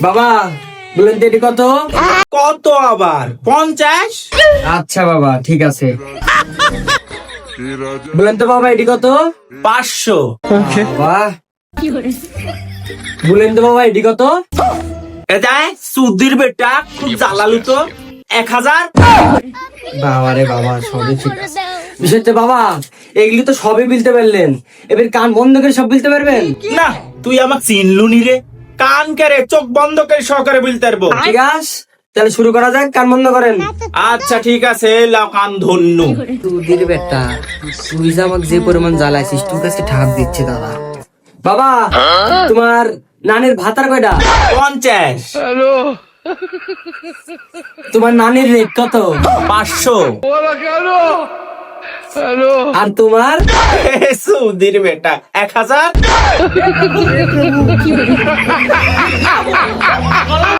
বাবা বলেন তো এটি কত? কত আবার 50? আচ্ছা বাবা ঠিক আছে। বলেন তো বাবা এটি কত? 500। বাহ। বলেন তো বাবা এটি কত? এটাই সুধীর বেটা খুব জ্বালালু তো। 1000। বাবা রে বাবা সবই ঠিক আছে। বিষয় তো বাবা এগুলি তো সবই বলতে পারলেন, এবার কান বন্ধ করে সব বলতে পারবেন? না তুই আমাকে চিনলু নি রে, কান কেরে চোখ বন্ধ করে সহকারে বলতে পারবো। ঠিক আছে তাহলে শুরু করা যাক, কান বন্ধ করেন। আচ্ছা ঠিক আছে, লাও কান ধন্য। তুই বেটা তুই যে আমাকে যে পরিমাণ জ্বালাইছিস তোর কাছে ঠাপ দিচ্ছে দাদা। বাবা তোমার নানির ভাতার কয়টা? 50। তোমার নানির রেট কত? 500। আর তোমার? সুধীর বেটা 1000।